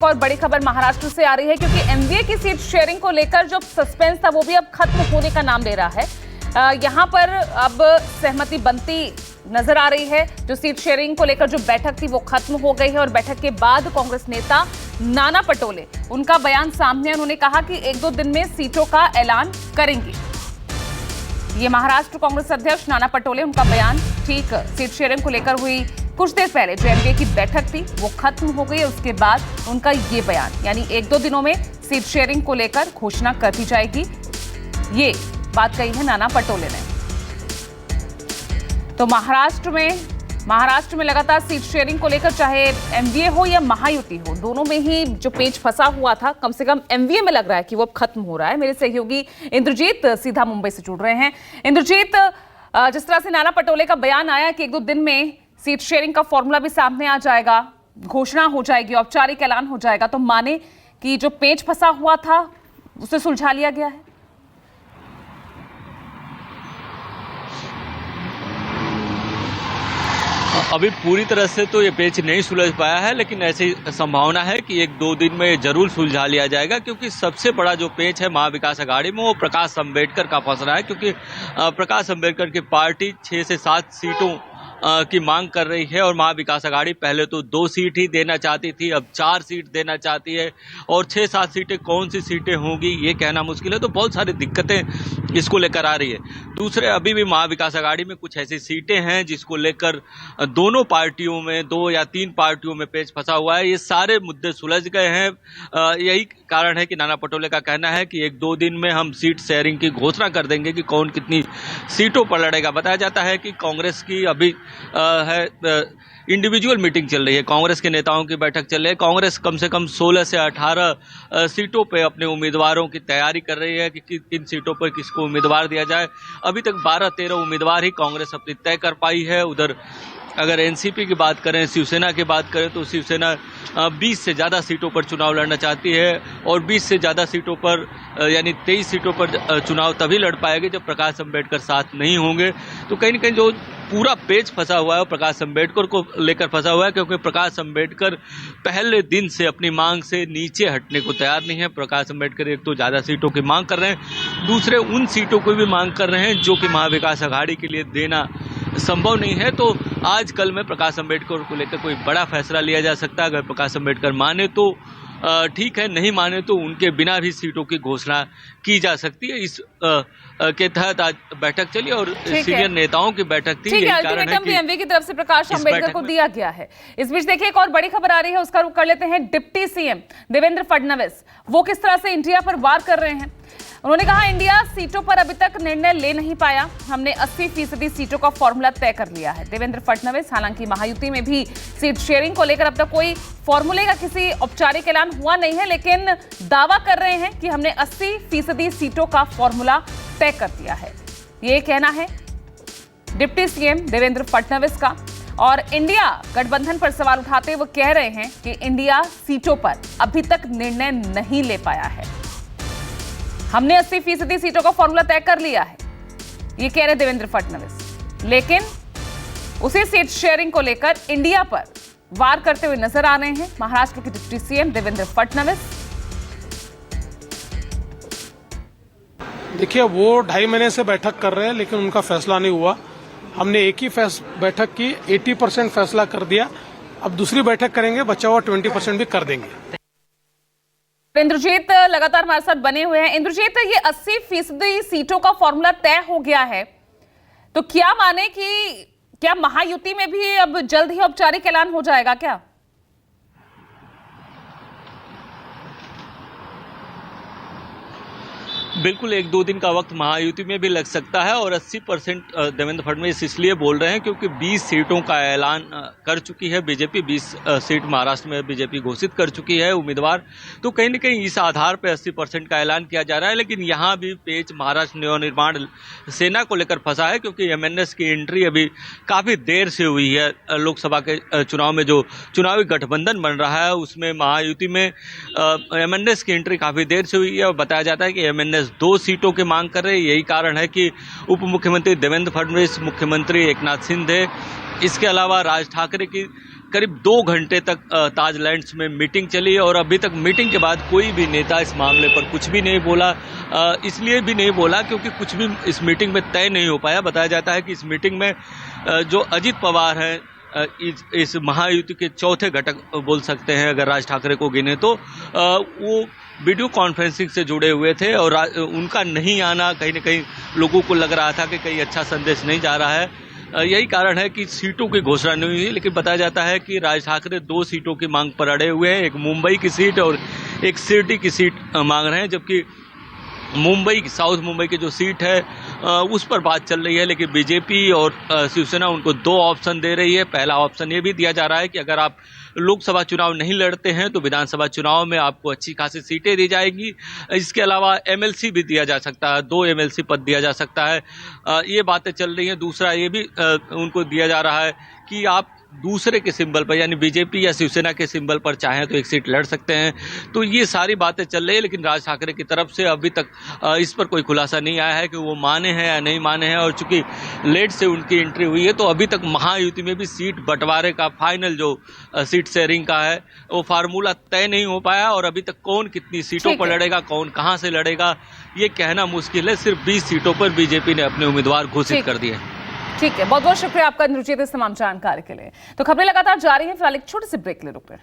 और बड़ी खबर महाराष्ट्र से आ रही है क्योंकि एमवीए की सीट शेयरिंग को लेकर जो सस्पेंस था वो भी अब खत्म होने का नाम ले रहा है। यहां पर अब सहमति बनती नजर आ रही है। जो सीट शेयरिंग को लेकर जो बैठक थी वो खत्म हो गई है और बैठक के बाद कांग्रेस नेता नाना पटोले उनका बयान सामने, उन्होंने कहा कि 1-2 दिन में सीटों का ऐलान करेंगे। ये महाराष्ट्र कांग्रेस अध्यक्ष नाना पटोले, उनका बयान ठीक सीट शेयरिंग को लेकर हुई कुछ देर पहले जो एमवीए की बैठक थी वो खत्म हो गई। उसके बाद उनका ये बयान, यानी 1-2 दिनों में सीट शेयरिंग को लेकर घोषणा कर दी जाएगी, ये बात कही है नाना पटोले ने। तो महाराष्ट्र में लगातार सीट शेयरिंग को लेकर चाहे एमवीए हो या महायुति हो, दोनों में ही जो पेच फंसा हुआ था, कम से कम एमवीए में लग रहा है कि वो अब खत्म हो रहा है। मेरे सहयोगी इंद्रजीत सीधा मुंबई से जुड़ रहे हैं। इंद्रजीत, जिस तरह से नाना पटोले का बयान आया कि 1-2 दिन में सीट शेयरिंग का फॉर्मूला भी सामने आ जाएगा, घोषणा हो जाएगी, औपचारिक ऐलान हो जाएगा, तो माने कि जो पेच फंसा हुआ था उसे सुलझा लिया गया है। अभी पूरी तरह से तो ये पेच नहीं सुलझ पाया है, लेकिन ऐसी संभावना है कि 1-2 दिन में जरूर सुलझा लिया जाएगा, क्योंकि सबसे बड़ा जो पेच है महाविकास अघाड़ी में वो प्रकाश अम्बेडकर का फंस रहा है। क्योंकि प्रकाश अम्बेडकर की पार्टी 6 से 7 सीटों की मांग कर रही है और महाविकास अघाड़ी पहले तो 2 सीट ही देना चाहती थी, अब 4 सीट देना चाहती है। और 6-7 सीटें कौन सी सीटें होंगी ये कहना मुश्किल है, तो बहुत सारी दिक्कतें इसको लेकर आ रही है। दूसरे, अभी भी महाविकास अघाड़ी में कुछ ऐसी सीटें हैं जिसको लेकर दोनों पार्टियों में, 2 या 3 पार्टियों में पेच फंसा हुआ है। ये सारे मुद्दे सुलझ गए हैं। यही कारण है कि नाना पटोले का कहना है कि 1-2 दिन में हम सीट शेयरिंग की घोषणा कर देंगे कि कौन कितनी सीटों पर लड़ेगा। बताया जाता है कि कांग्रेस की अभी इंडिविजुअल मीटिंग चल रही है, कांग्रेस के नेताओं की बैठक चल रही है। कांग्रेस कम से कम 16 से 18 सीटों पे अपने उम्मीदवारों की तैयारी कर रही है कि किन सीटों पर किसको उम्मीदवार दिया जाए। अभी तक 12-13 उम्मीदवार ही कांग्रेस अपनी तय कर पाई है। उधर अगर एनसीपी की बात करें, शिवसेना की बात करें, तो शिवसेना 20 से ज़्यादा सीटों पर चुनाव लड़ना चाहती है और 20 से ज़्यादा सीटों पर यानी 23 सीटों पर चुनाव तभी लड़ पाएगी जब प्रकाश अम्बेडकर साथ नहीं होंगे। तो कहीं न कहीं जो पूरा पेच फंसा हुआ है वो प्रकाश अम्बेडकर को लेकर फंसा हुआ है, क्योंकि प्रकाश अम्बेडकर पहले दिन से अपनी मांग से नीचे हटने को तैयार नहीं है। प्रकाश अम्बेडकर एक तो ज़्यादा सीटों की मांग कर रहे हैं, दूसरे उन सीटों को भी मांग कर रहे हैं जो कि महाविकास अघाड़ी के लिए देना संभव नहीं है। तो आज कल में प्रकाश अम्बेडकर को लेकर कोई बड़ा फैसला लिया जा सकता है। अगर प्रकाश अम्बेडकर माने तो ठीक है, नहीं माने तो उनके बिना भी सीटों की घोषणा की जा सकती है। इस के तहत आज बैठक चली और सीनियर नेताओं की बैठक थी। अल्टीमेटम भी एमवीए की तरफ से प्रकाश अम्बेडकर को दिया गया है। इस बीच देखिए एक और बड़ी खबर आ रही है, उसका रुख कर लेते हैं। डिप्टी सीएम देवेंद्र फडणवीस वो किस तरह से इंडिया पर वार कर रहे हैं। उन्होंने कहा, इंडिया सीटों पर अभी तक निर्णय ले नहीं पाया, हमने 80% सीटों का फॉर्मूला तय कर लिया है। देवेंद्र फडणवीस, हालांकि महायुति में भी सीट शेयरिंग को लेकर अब तक कोई फॉर्मूले का किसी औपचारिक ऐलान हुआ नहीं है, लेकिन दावा कर रहे हैं कि हमने 80% सीटों का फॉर्मूला तय कर दिया है। ये कहना है डिप्टी सीएम देवेंद्र फडणवीस का। और इंडिया गठबंधन पर सवाल उठाते वो कह रहे हैं कि इंडिया सीटों पर अभी तक निर्णय नहीं ले पाया है। हमने 80% सीटों का फॉर्मूला तय कर लिया है, ये कह रहे देवेंद्र फडणवीस, लेकिन उसी सीट शेयरिंग को लेकर इंडिया पर वार करते हुए नजर आ रहे हैं महाराष्ट्र के डिप्टी सीएम देवेंद्र फडणवीस। देखिए, वो 2.5 महीने से बैठक कर रहे हैं, लेकिन उनका फैसला नहीं हुआ। हमने एक ही बैठक की, 80% फैसला कर दिया। अब दूसरी बैठक करेंगे, बचा हुआ 20% भी कर देंगे। इंद्रजीत लगातार हमारे साथ बने हुए हैं। इंद्रजीत, ये 80% सीटों का फॉर्मूला तय हो गया है, तो क्या माने कि क्या महायुति में भी अब जल्द ही औपचारिक ऐलान हो जाएगा क्या? बिल्कुल 1-2 दिन का वक्त महायुति में भी लग सकता है। और 80% देवेंद्र फडणवीस इसलिए बोल रहे हैं क्योंकि 20 सीटों का ऐलान कर चुकी है बीजेपी। 20 सीट महाराष्ट्र में बीजेपी घोषित कर चुकी है उम्मीदवार। तो कहीं न कहीं इस आधार पर 80% का ऐलान किया जा रहा है। लेकिन यहाँ भी पेच महाराष्ट्र नवनिर्माण सेना को लेकर फंसा है, क्योंकि एमएनएस की एंट्री अभी काफ़ी देर से हुई है। लोकसभा के चुनाव में जो चुनावी गठबंधन बन रहा है उसमें महायुति में एमएनएस की एंट्री काफ़ी देर से हुई है। और बताया जाता है कि एमएनएस 2 सीटों की मांग कर रहे हैं। यही कारण है कि उप मुख्यमंत्री देवेंद्र फडणवीस, मुख्यमंत्री एकनाथ शिंदे, इसके अलावा राज ठाकरे की करीब 2 घंटे तक ताजलैंड्स में मीटिंग चली और अभी तक मीटिंग के बाद कोई भी नेता इस मामले पर कुछ भी नहीं बोला। इसलिए भी नहीं बोला क्योंकि कुछ भी इस मीटिंग में तय नहीं हो पाया। बताया जाता है कि इस मीटिंग में जो अजित पवार हैं, इस महायुति के चौथे घटक बोल सकते हैं अगर राज ठाकरे को गिने तो, वो वीडियो कॉन्फ्रेंसिंग से जुड़े हुए थे और उनका नहीं आना कहीं न कहीं लोगों को लग रहा था कि कहीं अच्छा संदेश नहीं जा रहा है। यही कारण है कि सीटों की घोषणा नहीं हुई। लेकिन बताया जाता है कि राज ठाकरे 2 सीटों की मांग पर अड़े हुए हैं, एक मुंबई की सीट और एक शिरडी की सीट मांग रहे हैं, जबकि मुंबई की, साउथ मुंबई की जो सीट है उस पर बात चल रही है। लेकिन बीजेपी और शिवसेना उनको 2 ऑप्शन दे रही है। पहला ऑप्शन ये भी दिया जा रहा है कि अगर आप लोकसभा चुनाव नहीं लड़ते हैं तो विधानसभा चुनाव में आपको अच्छी खासी सीटें दी जाएंगी। इसके अलावा एमएलसी भी दिया जा सकता है, 2 एमएलसी पद दिया जा सकता है। ये बातें चल रही हैं। दूसरा ये भी उनको दिया जा रहा है कि आप दूसरे के सिंबल पर यानी बीजेपी या शिवसेना के सिंबल पर चाहें तो एक सीट लड़ सकते हैं। तो ये सारी बातें चल रही है, लेकिन राज ठाकरे की तरफ से अभी तक इस पर कोई खुलासा नहीं आया है कि वो माने हैं या नहीं माने हैं। और चूंकि लेट से उनकी एंट्री हुई है तो अभी तक महायुति में भी सीट बंटवारे का फाइनल जो सीट शेयरिंग का है वो फार्मूला तय नहीं हो पाया और अभी तक कौन कितनी सीटों पर लड़ेगा, कौन कहां से लड़ेगा, ये कहना मुश्किल है। सिर्फ 20 सीटों पर बीजेपी ने अपने उम्मीदवार घोषित कर दिए। ठीक है, बहुत बहुत शुक्रिया आपका रुचित इस तमाम जानकारी के लिए। तो खबरें लगातार जारी हैं, फिलहाल एक छोटे से ब्रेक ले रुक रहे हैं।